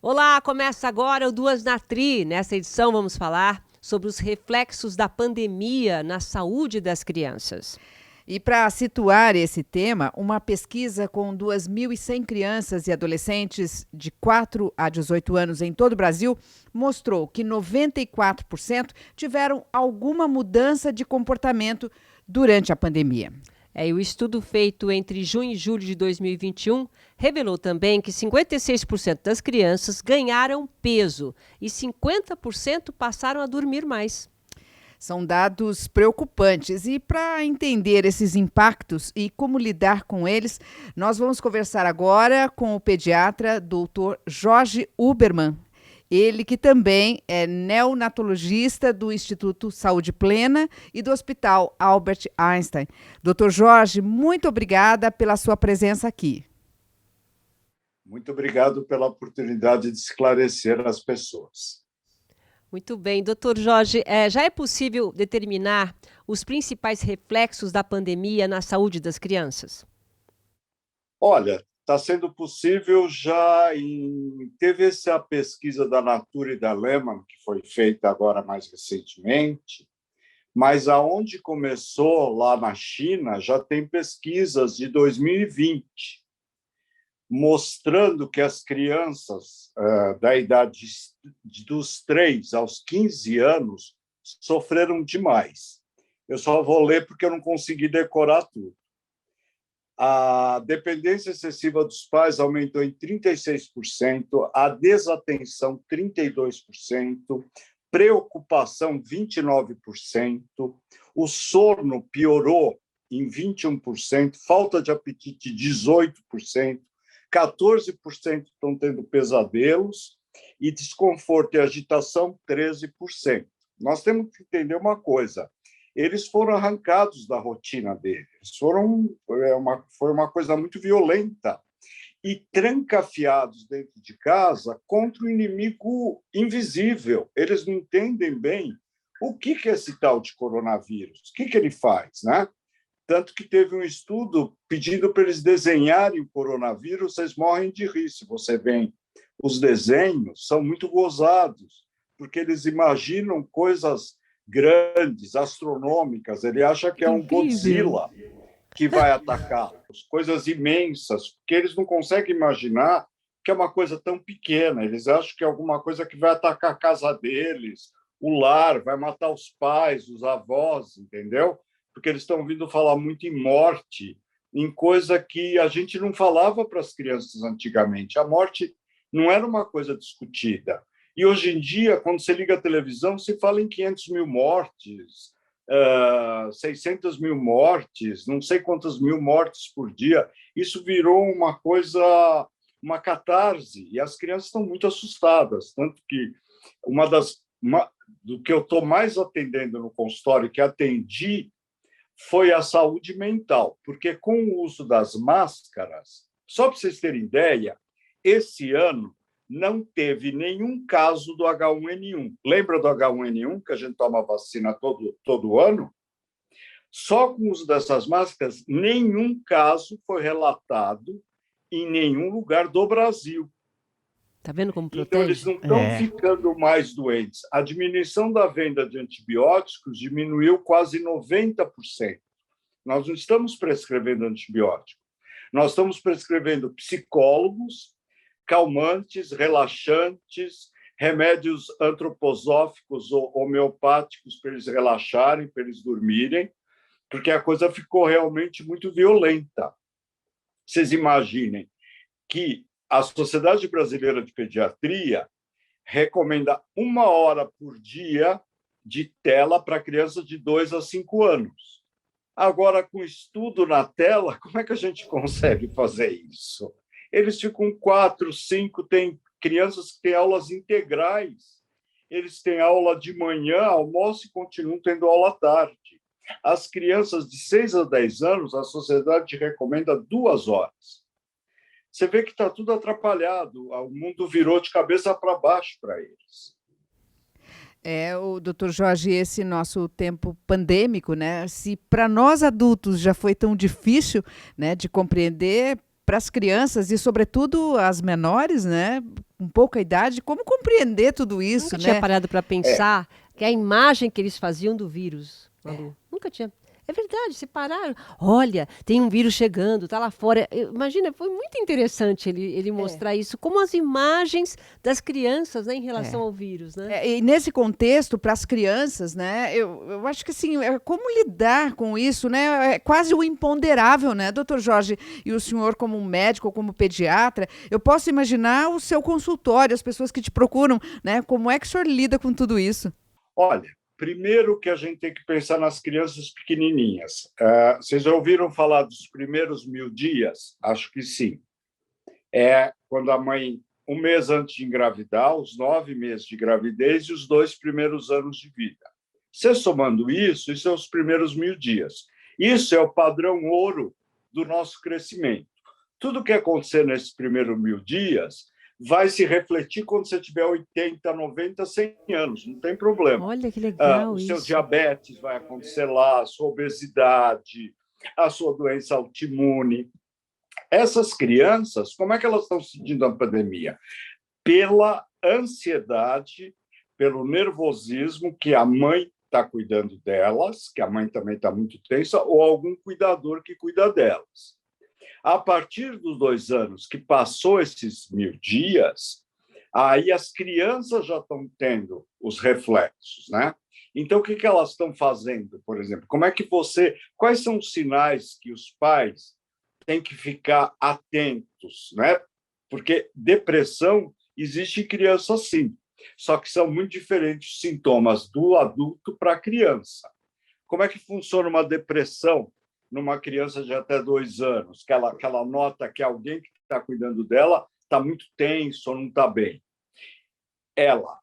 Olá, começa agora o Duas na Tri. Nessa edição vamos falar sobre os reflexos da pandemia na saúde das crianças. E para situar esse tema, uma pesquisa com 2.100 crianças e adolescentes de 4 a 18 anos em todo o Brasil mostrou que 94% tiveram alguma mudança de comportamento durante a pandemia. E o estudo feito entre junho e julho de 2021 revelou também que 56% das crianças ganharam peso e 50% passaram a dormir mais. São dados preocupantes e para entender esses impactos e como lidar com eles, nós vamos conversar agora com o pediatra Dr. Jorge Ubermann. Ele que também é neonatologista do Instituto Saúde Plena e do Hospital Albert Einstein. Dr. Jorge, muito obrigada pela sua presença aqui. Muito obrigado pela oportunidade de esclarecer as pessoas. Muito bem, doutor Jorge, já é possível determinar os principais reflexos da pandemia na saúde das crianças? Olha, está sendo possível teve essa pesquisa da Nature e da Lehmann, que foi feita agora mais recentemente, mas aonde começou, lá na China, já tem pesquisas de 2020, mostrando que as crianças da idade dos 3 aos 15 anos sofreram demais. Eu só vou ler porque eu não consegui decorar tudo. A dependência excessiva dos pais aumentou em 36%, a desatenção 32%, preocupação 29%, o sono piorou em 21%, falta de apetite 18%, 14% estão tendo pesadelos e desconforto e agitação 13%. Nós temos que entender uma coisa: eles foram arrancados da rotina deles, foi uma coisa muito violenta e trancafiados dentro de casa contra o inimigo invisível. Eles não entendem bem o que é esse tal de coronavírus, o que ele faz, né? Tanto que teve um estudo pedindo para eles desenharem o coronavírus, vocês morrem de rir. Se você vê os desenhos, são muito gozados, porque eles imaginam coisas grandes, astronômicas. Ele acha que é um Godzilla que vai atacá-los, coisas imensas, porque eles não conseguem imaginar que é uma coisa tão pequena. Eles acham que é alguma coisa que vai atacar a casa deles, o lar, vai matar os pais, os avós, entendeu? Porque eles estão ouvindo falar muito em morte, em coisa que a gente não falava para as crianças antigamente. A morte não era uma coisa discutida. E hoje em dia, quando você liga a televisão, se fala em 500 mil mortes, 600 mil mortes, não sei quantas mil mortes por dia. Isso virou uma coisa, uma catarse, e as crianças estão muito assustadas. Tanto que do que eu estou mais atendendo no consultório, que atendi, foi a saúde mental, porque com o uso das máscaras, só para vocês terem ideia, esse ano não teve nenhum caso do H1N1. Lembra do H1N1, que a gente toma vacina todo ano? Só com o uso dessas máscaras, nenhum caso foi relatado em nenhum lugar do Brasil. Tá vendo como protege? Então, eles não estão ficando mais doentes. A diminuição da venda de antibióticos diminuiu quase 90%. Nós não estamos prescrevendo antibiótico. Nós estamos prescrevendo psicólogos, calmantes, relaxantes, remédios antroposóficos ou homeopáticos para eles relaxarem, para eles dormirem, porque a coisa ficou realmente muito violenta. Vocês imaginem que a Sociedade Brasileira de Pediatria recomenda 1 hora por dia de tela para crianças de 2 a 5 anos. Agora, com estudo na tela, como é que a gente consegue fazer isso? Eles ficam 4, 5, tem crianças que têm aulas integrais. Eles têm aula de manhã, almoço e continuam tendo aula à tarde. As crianças de 6 a 10 anos, a sociedade recomenda 2 horas. Você vê que está tudo atrapalhado, o mundo virou de cabeça para baixo para eles. O doutor Jorge, esse nosso tempo pandêmico, né? Se para nós adultos já foi tão difícil, né, de compreender, para as crianças e, sobretudo, as menores, né, com pouca idade, como compreender tudo isso, Nunca né? tinha parado para pensar que a imagem que eles faziam do vírus, Malu, nunca tinha. É verdade, separaram. Olha, tem um vírus chegando, tá lá fora. Imagina, foi muito interessante ele mostrar isso, como as imagens das crianças, né, em relação ao vírus, né? E nesse contexto, para as crianças, né, eu acho que assim, como lidar com isso, né? É quase o imponderável, né, doutor Jorge? E o senhor, como médico, como pediatra, eu posso imaginar o seu consultório, as pessoas que te procuram, né? Como é que o senhor lida com tudo isso? Olha, primeiro que a gente tem que pensar nas crianças pequenininhas. Vocês já ouviram falar dos primeiros 1000 dias? Acho que sim. É quando a mãe, um mês antes de engravidar, os 9 meses de gravidez e os 2 primeiros anos de vida. Você somando isso são os primeiros 1000 dias. Isso é o padrão ouro do nosso crescimento. Tudo que acontecer nesses primeiros 1000 dias vai se refletir quando você tiver 80, 90, 100 anos, não tem problema. Olha que legal O seu isso. diabetes vai acontecer lá, a sua obesidade, a sua doença autoimune. Essas crianças, como é que elas estão sentindo a pandemia? Pela ansiedade, pelo nervosismo que a mãe está cuidando delas, que a mãe também está muito tensa, ou algum cuidador que cuida delas. A partir dos 2 anos que passou esses 1000 dias, aí as crianças já estão tendo os reflexos, né? Então, o que elas estão fazendo, por exemplo? Quais são os sinais que os pais têm que ficar atentos, né? Porque depressão existe em criança sim, só que são muito diferentes os sintomas do adulto para a criança. Como é que funciona uma depressão numa criança de até 2 anos? Que ela nota que alguém que está cuidando dela está muito tenso ou não está bem. Ela,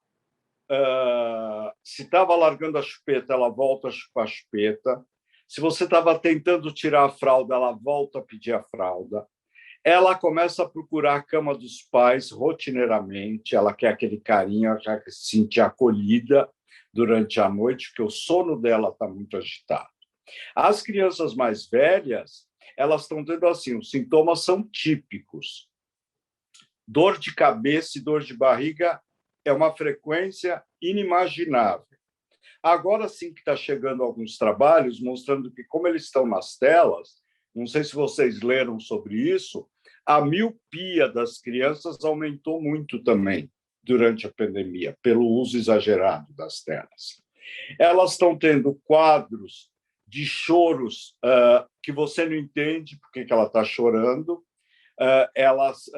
se estava largando a chupeta, ela volta a chupar a chupeta. Se você estava tentando tirar a fralda, ela volta a pedir a fralda. Ela começa a procurar a cama dos pais rotineiramente, ela quer aquele carinho, ela quer se sentir acolhida durante a noite, porque o sono dela está muito agitado. As crianças mais velhas, elas estão tendo assim, os sintomas são típicos. Dor de cabeça e dor de barriga é uma frequência inimaginável. Agora sim que está chegando alguns trabalhos mostrando que, como eles estão nas telas, não sei se vocês leram sobre isso, a miopia das crianças aumentou muito também durante a pandemia, pelo uso exagerado das telas. Elas estão tendo quadros de choros que você não entende porque que ela está chorando, elas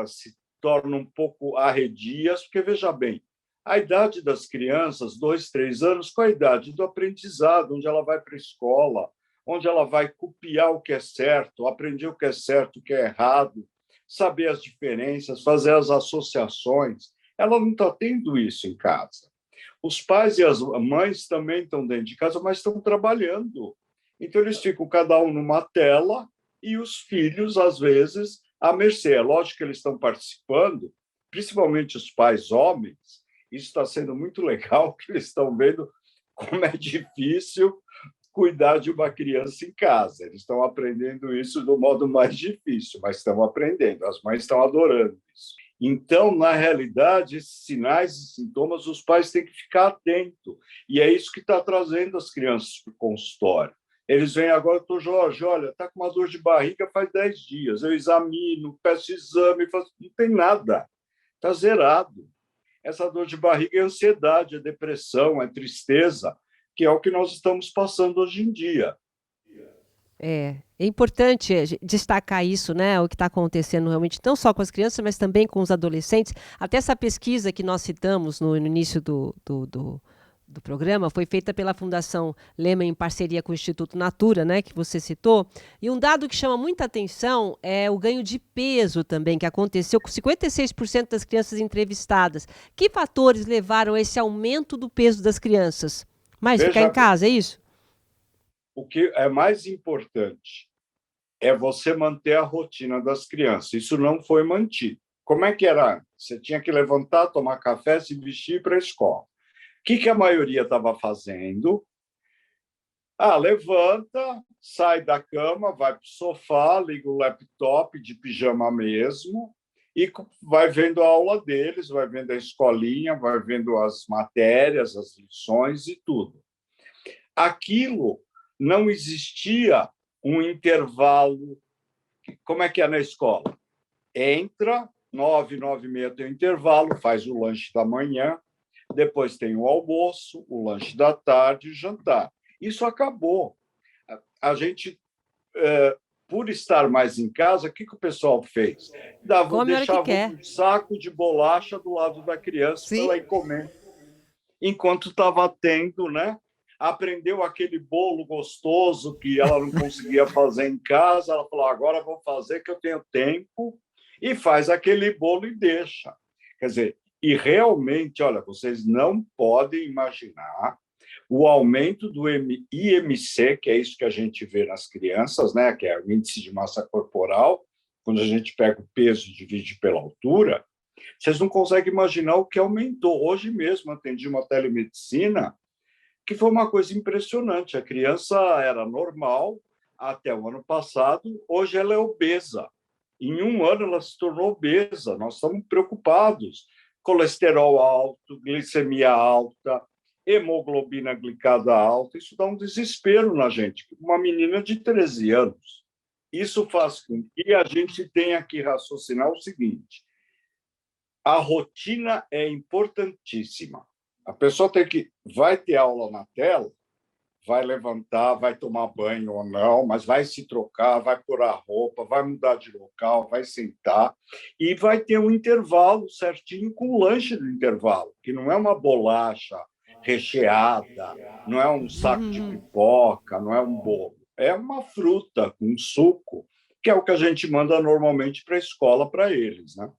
se tornam um pouco arredias, porque, veja bem, a idade das crianças, 2, 3 anos, qual a idade do aprendizado, onde ela vai para a escola, onde ela vai copiar o que é certo, aprender o que é certo, o que é errado, saber as diferenças, fazer as associações. Ela não está tendo isso em casa. Os pais e as mães também estão dentro de casa, mas estão trabalhando. Então, eles ficam cada um numa tela e os filhos, às vezes, à mercê. É lógico que eles estão participando, principalmente os pais homens. Isso está sendo muito legal, que eles estão vendo como é difícil cuidar de uma criança em casa. Eles estão aprendendo isso do modo mais difícil, mas estão aprendendo. As mães estão adorando isso. Então, na realidade, esses sinais e sintomas, os pais têm que ficar atentos. E é isso que está trazendo as crianças para o consultório. Eles vêm agora, doutor Jorge, olha, está com uma dor de barriga faz 10 dias. Eu examino, peço exame, não tem nada. Está zerado. Essa dor de barriga é ansiedade, é depressão, é tristeza, que é o que nós estamos passando hoje em dia. É importante destacar isso, né? O que está acontecendo realmente, não só com as crianças, mas também com os adolescentes. Até essa pesquisa que nós citamos no início do programa foi feita pela Fundação Lehman em parceria com o Instituto Natura, né? Que você citou. E um dado que chama muita atenção é o ganho de peso também, que aconteceu com 56% das crianças entrevistadas. Que fatores levaram a esse aumento do peso das crianças? Mais ficar em casa, é isso? O que é mais importante é você manter a rotina das crianças. Isso não foi mantido. Como é que era? Você tinha que levantar, tomar café, se vestir para a escola. O que a maioria estava fazendo? Levanta, sai da cama, vai para o sofá, liga o laptop de pijama mesmo e vai vendo a aula deles, vai vendo a escolinha, vai vendo as matérias, as lições e tudo. Aquilo não existia um intervalo. Como é que é na escola? Entra, 9, 9h30 tem o intervalo, faz o lanche da manhã, depois tem o almoço, o lanche da tarde e o jantar. Isso acabou. A gente, por estar mais em casa, o que o pessoal fez? Come a hora que Deixava quer. um saco de bolacha do lado da criança para ela ir comer, enquanto estava tendo, né? Aprendeu aquele bolo gostoso que ela não conseguia fazer em casa, ela falou, agora vou fazer que eu tenho tempo, e faz aquele bolo e deixa. Quer dizer, e realmente, olha, vocês não podem imaginar o aumento do IMC, que é isso que a gente vê nas crianças, né, que é o índice de massa corporal, quando a gente pega o peso e divide pela altura, vocês não conseguem imaginar o que aumentou. Hoje mesmo atendi uma telemedicina que foi uma coisa impressionante. A criança era normal até o ano passado, hoje ela é obesa. Em um ano ela se tornou obesa. Nós estamos preocupados. Colesterol alto, glicemia alta, hemoglobina glicada alta. Isso dá um desespero na gente. Uma menina de 13 anos. Isso faz com que a gente tenha que raciocinar o seguinte: a rotina é importantíssima. A pessoa vai ter aula na tela, vai levantar, vai tomar banho ou não, mas vai se trocar, vai pôr a roupa, vai mudar de local, vai sentar e vai ter um intervalo certinho com o lanche do intervalo, que não é uma bolacha recheada, não é um saco de pipoca, não é um bolo, é uma fruta com um suco, que é o que a gente manda normalmente para a escola para eles, né?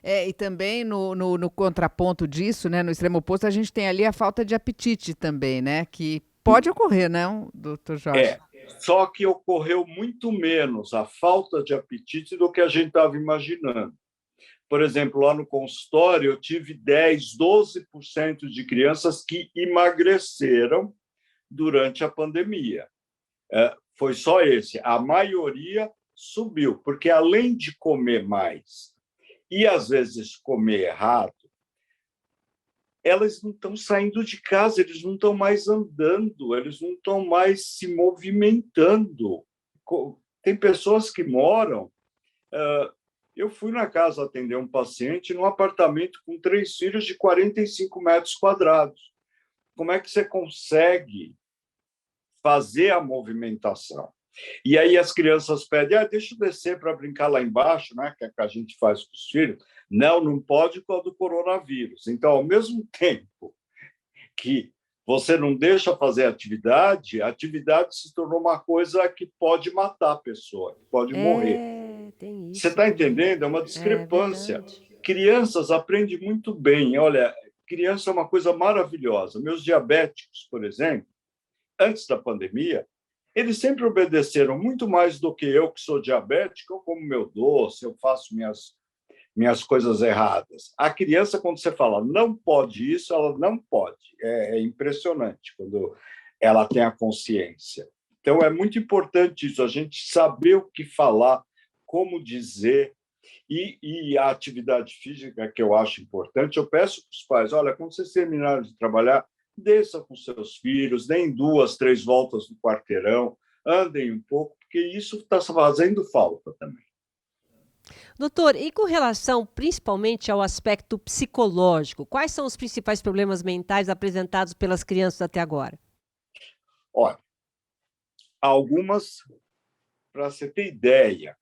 E também no contraponto disso, né, no extremo oposto, a gente tem ali a falta de apetite também, né, que pode ocorrer, não, doutor Jorge? Só que ocorreu muito menos a falta de apetite do que a gente estava imaginando. Por exemplo, lá no consultório, eu tive 10, 12% de crianças que emagreceram durante a pandemia. Foi só esse. A maioria subiu, porque além de comer mais e, às vezes, comer errado, elas não estão saindo de casa, eles não estão mais andando, eles não estão mais se movimentando. Tem pessoas que moram... Eu fui na casa atender um paciente num apartamento com 3 filhos de 45 metros quadrados. Como é que você consegue fazer a movimentação? E aí as crianças pedem, deixa eu descer para brincar lá embaixo, né, que é que a gente faz com os filhos. Não, não pode por causa do coronavírus. Então, ao mesmo tempo que você não deixa fazer atividade, a atividade se tornou uma coisa que pode matar a pessoa, que pode morrer. Tem isso. Você está entendendo? É uma discrepância. Crianças aprendem muito bem. Olha, criança é uma coisa maravilhosa. Meus diabéticos, por exemplo, antes da pandemia, eles sempre obedeceram muito mais do que eu, que sou diabético. Eu como meu doce, eu faço minhas coisas erradas. A criança, quando você fala não pode isso, ela não pode. É impressionante quando ela tem a consciência. Então, é muito importante isso, a gente saber o que falar, como dizer, e a atividade física, que eu acho importante. Eu peço para os pais, olha, quando vocês terminarem de trabalhar, desça com seus filhos, deem 2, 3 voltas no quarteirão, andem um pouco, porque isso está fazendo falta também. Doutor, e com relação principalmente ao aspecto psicológico, quais são os principais problemas mentais apresentados pelas crianças até agora? Olha, algumas, para você ter ideia,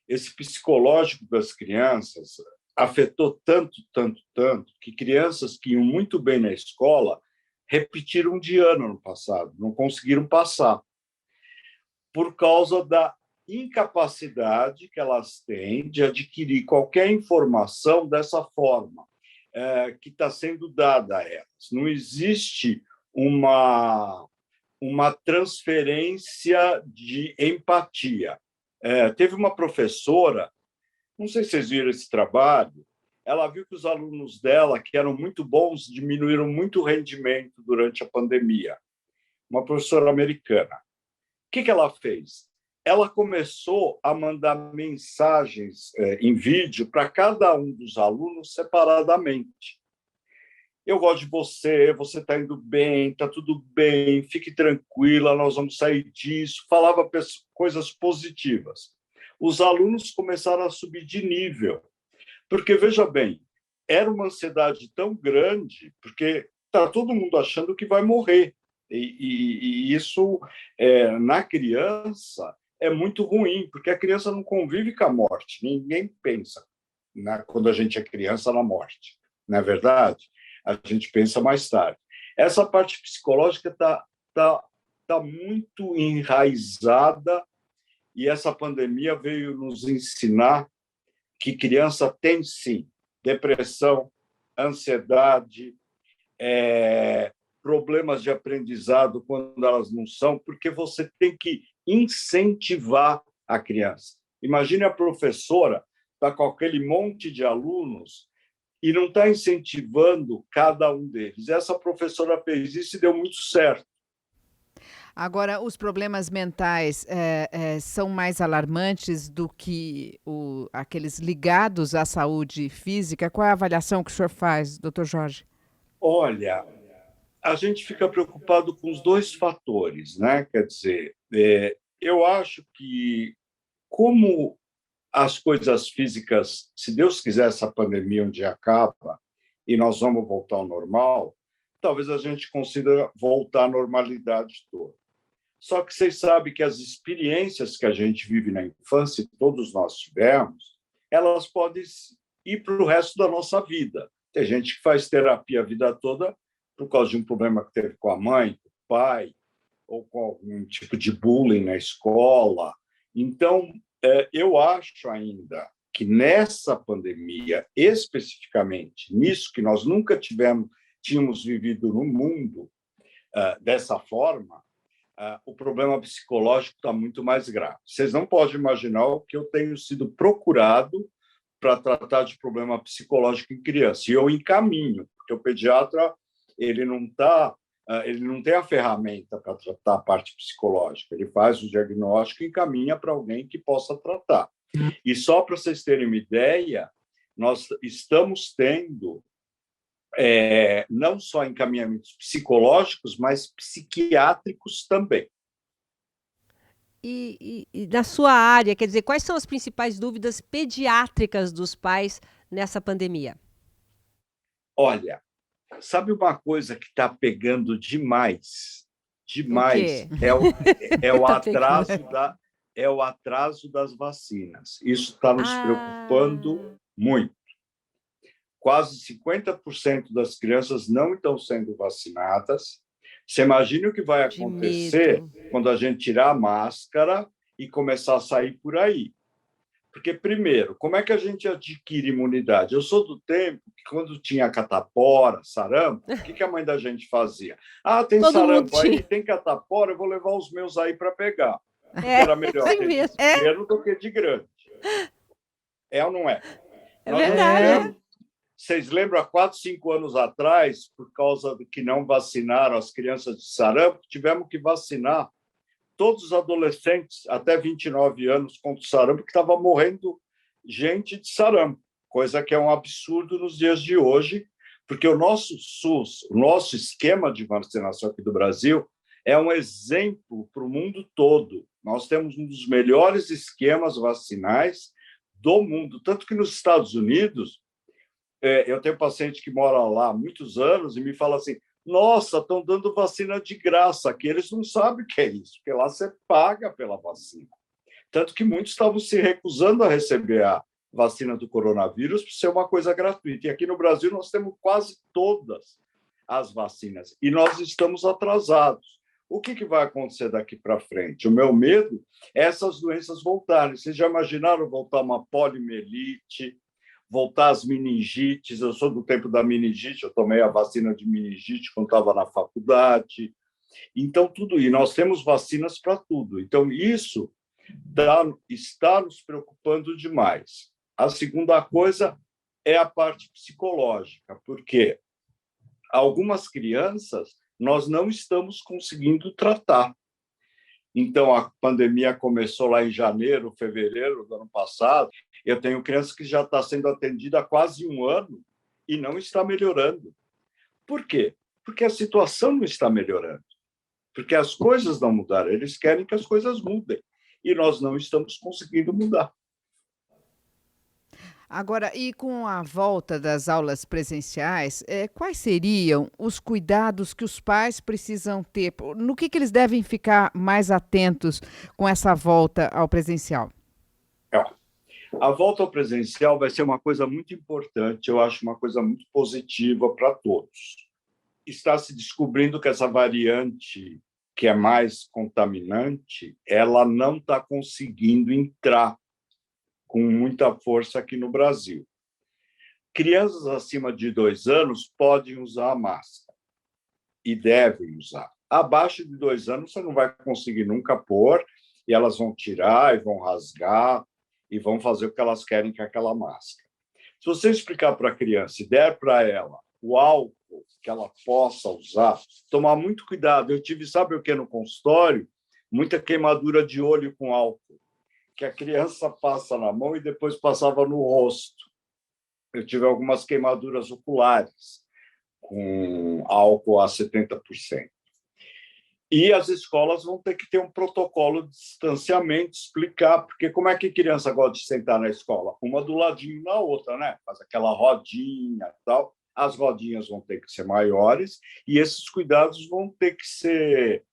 esse psicológico das crianças afetou tanto, que crianças que iam muito bem na escola repetiram de ano no passado, não conseguiram passar, por causa da incapacidade que elas têm de adquirir qualquer informação dessa forma que está sendo dada a elas. Não existe uma transferência de empatia. Teve uma professora, não sei se vocês viram esse trabalho, ela viu que os alunos dela, que eram muito bons, diminuíram muito o rendimento durante a pandemia. uma professora americana. O que ela fez? Ela começou a mandar mensagens em vídeo para cada um dos alunos separadamente. Eu gosto de você, você está indo bem, está tudo bem, fique tranquila, nós vamos sair disso. Falava coisas positivas. Os alunos começaram a subir de nível, porque, veja bem, era uma ansiedade tão grande, porque está todo mundo achando que vai morrer. E isso, na criança, é muito ruim, porque a criança não convive com a morte. Ninguém pensa, quando a gente é criança, na morte. Não é verdade? A gente pensa mais tarde. Essa parte psicológica tá muito enraizada, e essa pandemia veio nos ensinar que criança tem, sim, depressão, ansiedade, problemas de aprendizado quando elas não são, porque você tem que incentivar a criança. Imagine a professora está com aquele monte de alunos e não está incentivando cada um deles. Essa professora fez isso e deu muito certo. Agora, os problemas mentais são mais alarmantes do que aqueles ligados à saúde física? Qual é a avaliação que o senhor faz, doutor Jorge? Olha, a gente fica preocupado com os dois fatores, né? Quer dizer, eu acho que, como as coisas físicas, se Deus quiser, essa pandemia um dia acaba e nós vamos voltar ao normal, talvez a gente consiga voltar à normalidade toda. Só que vocês sabem que as experiências que a gente vive na infância, e todos nós tivemos, elas podem ir para o resto da nossa vida. Tem gente que faz terapia a vida toda por causa de um problema que teve com a mãe, com o pai, ou com algum tipo de bullying na escola. Então, eu acho ainda que nessa pandemia, especificamente, nisso que nós nunca tínhamos vivido no mundo dessa forma, o problema psicológico está muito mais grave. Vocês não podem imaginar o que eu tenho sido procurado para tratar de problema psicológico em criança. E eu encaminho, porque o pediatra ele não tem a ferramenta para tratar a parte psicológica. Ele faz o diagnóstico e encaminha para alguém que possa tratar. E só para vocês terem uma ideia, nós estamos tendo não só encaminhamentos psicológicos, mas psiquiátricos também. E na sua área, quer dizer, quais são as principais dúvidas pediátricas dos pais nessa pandemia? Olha, sabe uma coisa que está pegando demais? Demais. O quê? É o atraso das vacinas. Isso está nos preocupando muito. Quase 50% das crianças não estão sendo vacinadas. Você imagina o que vai acontecer quando a gente tirar a máscara e começar a sair por aí. Porque, primeiro, como é que a gente adquire imunidade? Eu sou do tempo que, quando tinha catapora, sarampo, o que a mãe da gente fazia? Tem todo sarampo aí, tem catapora, eu vou levar os meus aí para pegar. Era melhor ter de pequeno do que de grande. É ou não é? É verdade. Vocês lembram, há 4, 5 anos atrás, por causa de que não vacinaram as crianças de sarampo, tivemos que vacinar todos os adolescentes até 29 anos contra o sarampo, que estava morrendo gente de sarampo, coisa que é um absurdo nos dias de hoje, porque o nosso SUS, o nosso esquema de vacinação aqui do Brasil, é um exemplo para o mundo todo. Nós temos um dos melhores esquemas vacinais do mundo, tanto que nos Estados Unidos, eu tenho paciente que mora lá há muitos anos e me fala assim: nossa, estão dando vacina de graça aqui. Eles não sabem o que é isso, porque lá você paga pela vacina. Tanto que muitos estavam se recusando a receber a vacina do coronavírus por ser uma coisa gratuita. E aqui no Brasil nós temos quase todas as vacinas e nós estamos atrasados. O que vai acontecer daqui para frente? O meu medo é essas doenças voltarem. Vocês já imaginaram voltar uma poliomielite, voltar as meningites? Eu sou do tempo da meningite, eu tomei a vacina de meningite quando estava na faculdade. Então, tudo isso, nós temos vacinas para tudo. Então, isso está nos preocupando demais. A segunda coisa é a parte psicológica, porque algumas crianças nós não estamos conseguindo tratar. Então, a pandemia começou lá em janeiro, fevereiro do ano passado. Eu tenho criança que já está sendo atendida há quase um ano e não está melhorando. Por quê? Porque a situação não está melhorando. Porque as coisas não mudaram. Eles querem que as coisas mudem. E nós não estamos conseguindo mudar. Agora, e com a volta das aulas presenciais, quais seriam os cuidados que os pais precisam ter? No que eles devem ficar mais atentos com essa volta ao presencial? A volta ao presencial vai ser uma coisa muito importante, eu acho uma coisa muito positiva para todos. Está se descobrindo que essa variante, que é mais contaminante, ela não está conseguindo entrar com muita força aqui no Brasil. Crianças acima de 2 anos podem usar a máscara e devem usar. Abaixo de 2 anos, você não vai conseguir nunca pôr, e elas vão tirar e vão rasgar e vão fazer o que elas querem com aquela máscara. Se você explicar para a criança e der para ela o álcool que ela possa usar, tomar muito cuidado. Eu tive, sabe o que no consultório? Muita queimadura de olho com álcool, que a criança passa na mão e depois passava no rosto. Eu tive algumas queimaduras oculares com álcool a 70%. E as escolas vão ter que ter um protocolo de distanciamento, explicar, porque como é que a criança gosta de sentar na escola? Uma do ladinho da outra, né? Faz aquela rodinha e tal. As rodinhas vão ter que ser maiores e esses cuidados vão ter que ser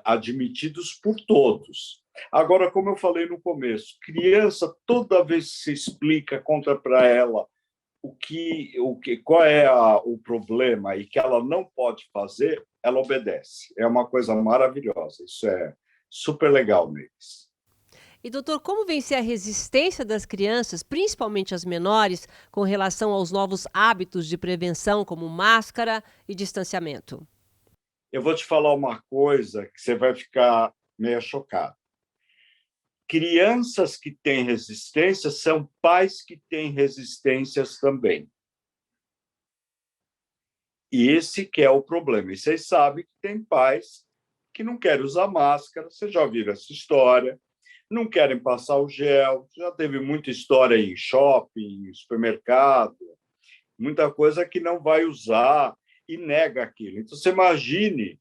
admitidos por todos. Agora, como eu falei no começo, criança, toda vez que se explica, conta para ela qual é o problema e que ela não pode fazer, ela obedece. É uma coisa maravilhosa. Isso é super legal neles. E, doutor, como vencer a resistência das crianças, principalmente as menores, com relação aos novos hábitos de prevenção, como máscara e distanciamento? Eu vou te falar uma coisa que você vai ficar meio chocado. Crianças que têm resistência são pais que têm resistências também. E esse que é o problema. E vocês sabem que tem pais que não querem usar máscara, vocês já ouviram essa história, não querem passar o gel, já teve muita história em shopping, supermercado, muita coisa que não vai usar e nega aquilo. Então, você imagine,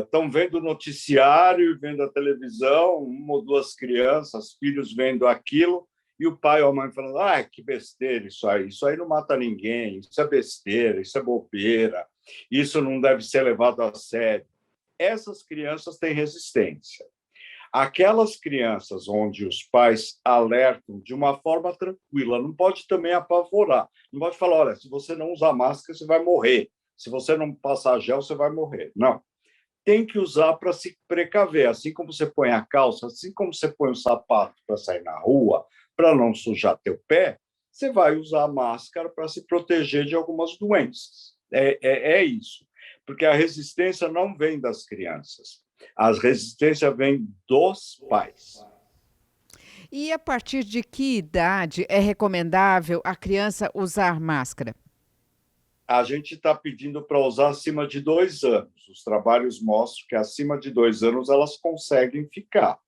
estão vendo o noticiário, vendo a televisão, 1 ou 2 crianças, filhos vendo aquilo, e o pai ou a mãe falando, que besteira isso aí não mata ninguém, isso é besteira, isso é bobeira, isso não deve ser levado a sério. Essas crianças têm resistência. Aquelas crianças onde os pais alertam de uma forma tranquila, não pode também apavorar, não pode falar, olha, se você não usar máscara, você vai morrer, se você não passar gel, você vai morrer. Não. Tem que usar para se precaver, assim como você põe a calça, assim como você põe o sapato para sair na rua, para não sujar teu pé, você vai usar a máscara para se proteger de algumas doenças. É isso, porque a resistência não vem das crianças, a resistência vem dos pais. E a partir de que idade é recomendável a criança usar máscara? A gente está pedindo para usar acima de 2 anos. Os trabalhos mostram que acima de 2 anos elas conseguem ficar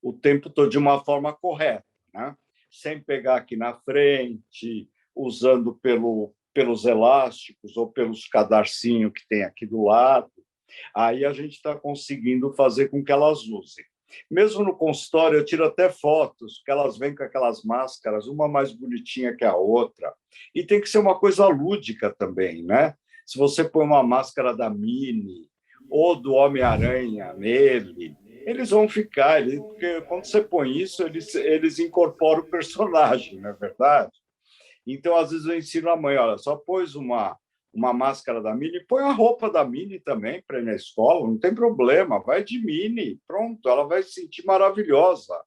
o tempo todo de uma forma correta, né? Sem pegar aqui na frente, usando pelos elásticos ou pelos cadarcinhos que tem aqui do lado. Aí a gente está conseguindo fazer com que elas usem. Mesmo no consultório, eu tiro até fotos, que elas vêm com aquelas máscaras, uma mais bonitinha que a outra. E tem que ser uma coisa lúdica também, né? Se você põe uma máscara da Minnie ou do Homem-Aranha nele, eles vão ficar, porque quando você põe isso, eles incorporam o personagem, não é verdade? Então, às vezes, eu ensino a mãe, olha, só pôs uma máscara da Minnie, põe a roupa da Minnie também para ir na escola, não tem problema, vai de Minnie, pronto, ela vai se sentir maravilhosa.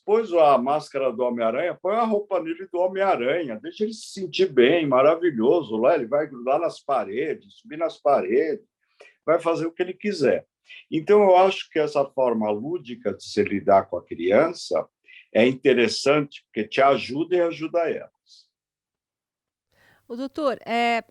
Pôs a máscara do Homem-Aranha, põe a roupa nele do Homem-Aranha, deixa ele se sentir bem, maravilhoso, lá ele vai grudar nas paredes, subir nas paredes, vai fazer o que ele quiser. Então, eu acho que essa forma lúdica de se lidar com a criança é interessante, porque te ajuda e ajuda ela. Ô, doutor,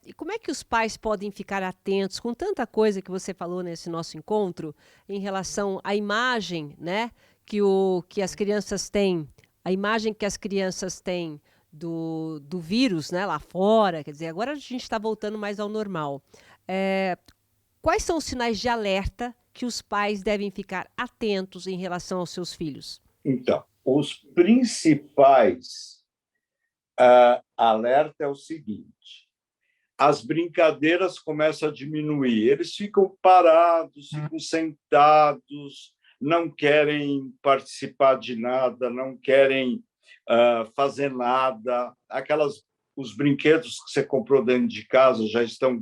e como é que os pais podem ficar atentos com tanta coisa que você falou nesse nosso encontro em relação à imagem, né, que as crianças têm, a imagem que as crianças têm do vírus, né, lá fora, quer dizer, agora a gente está voltando mais ao normal. Quais são os sinais de alerta que os pais devem ficar atentos em relação aos seus filhos? Então, os principais alerta é o seguinte: as brincadeiras começam a diminuir, eles ficam parados, ficam sentados, não querem participar de nada, não querem fazer nada. Os brinquedos que você comprou dentro de casa já estão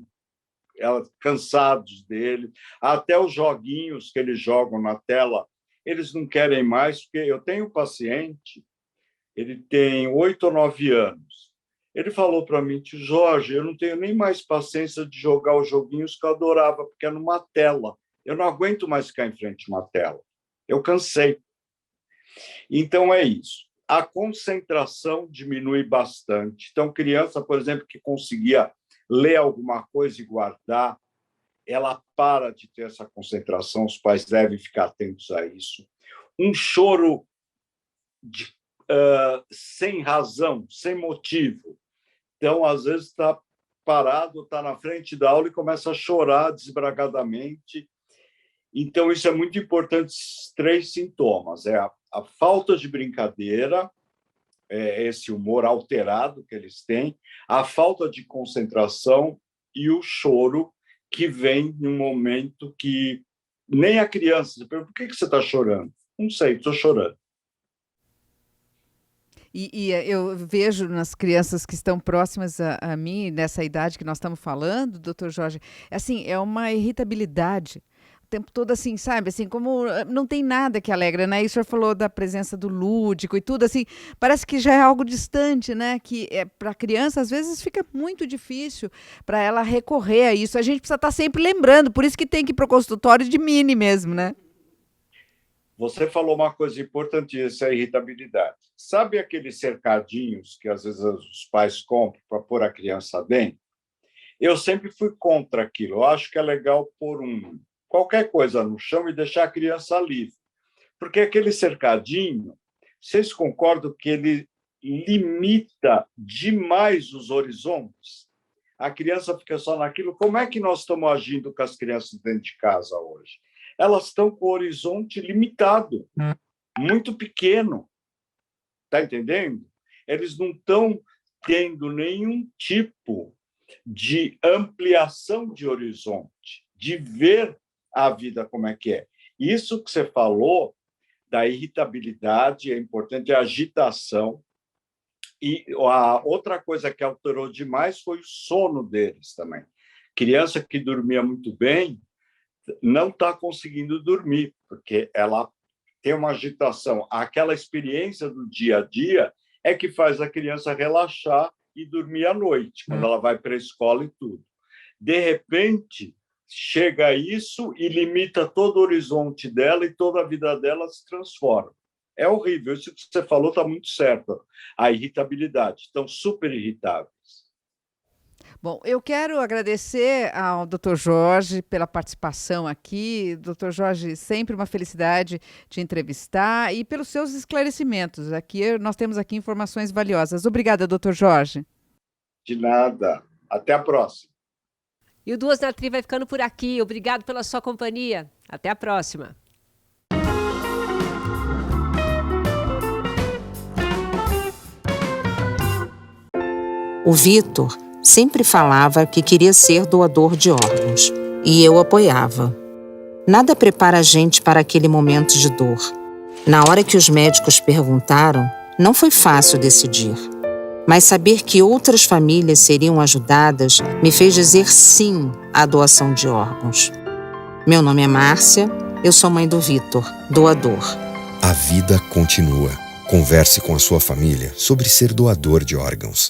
cansados dele, até os joguinhos que eles jogam na tela, eles não querem mais, porque eu tenho um paciente, ele tem 8 ou 9 anos. Ele falou para mim: tio Jorge, eu não tenho nem mais paciência de jogar os joguinhos que eu adorava, porque é numa tela. Eu não aguento mais ficar em frente a uma tela. Eu cansei. Então, é isso. A concentração diminui bastante. Então, criança, por exemplo, que conseguia ler alguma coisa e guardar, ela para de ter essa concentração, os pais devem ficar atentos a isso. Um choro sem razão, sem motivo. Então, às vezes, está parado, está na frente da aula e começa a chorar desbragadamente. Então, isso é muito importante, esses 3 sintomas. É a falta de brincadeira, esse humor alterado que eles têm, a falta de concentração e o choro, que vem num momento que nem a criança... Você pergunta: por que você está chorando? Não sei, estou chorando. E eu vejo nas crianças que estão próximas a mim, nessa idade que nós estamos falando, doutor Jorge, assim, é uma irritabilidade o tempo todo, assim, sabe? Assim, como não tem nada que alegra, né? E o senhor falou da presença do lúdico e tudo, assim, parece que já é algo distante, né? Que para a criança, às vezes, fica muito difícil para ela recorrer a isso. A gente precisa estar sempre lembrando, por isso que tem que ir para o consultório de mini mesmo, né? Você falou uma coisa importantíssima, a irritabilidade. Sabe aqueles cercadinhos que, às vezes, os pais compram para pôr a criança dentro? Eu sempre fui contra aquilo. Eu acho que é legal pôr qualquer coisa no chão e deixar a criança livre. Porque aquele cercadinho, vocês concordam que ele limita demais os horizontes? A criança fica só naquilo. Como é que nós estamos agindo com as crianças dentro de casa hoje? Elas estão com o horizonte limitado, muito pequeno. Está entendendo? Eles não estão tendo nenhum tipo de ampliação de horizonte, de ver a vida como é que é. Isso que você falou da irritabilidade é importante, a agitação. E a outra coisa que alterou demais foi o sono deles também. Criança que dormia muito bem não está conseguindo dormir, porque ela tem uma agitação. Aquela experiência do dia a dia é que faz a criança relaxar e dormir à noite, quando ela vai para a escola e tudo. De repente, chega isso e limita todo o horizonte dela e toda a vida dela se transforma. É horrível. Isso que você falou está muito certo. A irritabilidade. Estão super irritáveis. Bom, eu quero agradecer ao Dr. Jorge pela participação aqui. Dr. Jorge, sempre uma felicidade te entrevistar e pelos seus esclarecimentos. Nós temos aqui informações valiosas. Obrigada, Dr. Jorge. De nada. Até a próxima. E o Duas na Tri vai ficando por aqui. Obrigado pela sua companhia. Até a próxima. O Vitor sempre falava que queria ser doador de órgãos, e eu apoiava. Nada prepara a gente para aquele momento de dor. Na hora que os médicos perguntaram, não foi fácil decidir. Mas saber que outras famílias seriam ajudadas me fez dizer sim à doação de órgãos. Meu nome é Márcia, eu sou mãe do Vitor, doador. A vida continua. Converse com a sua família sobre ser doador de órgãos.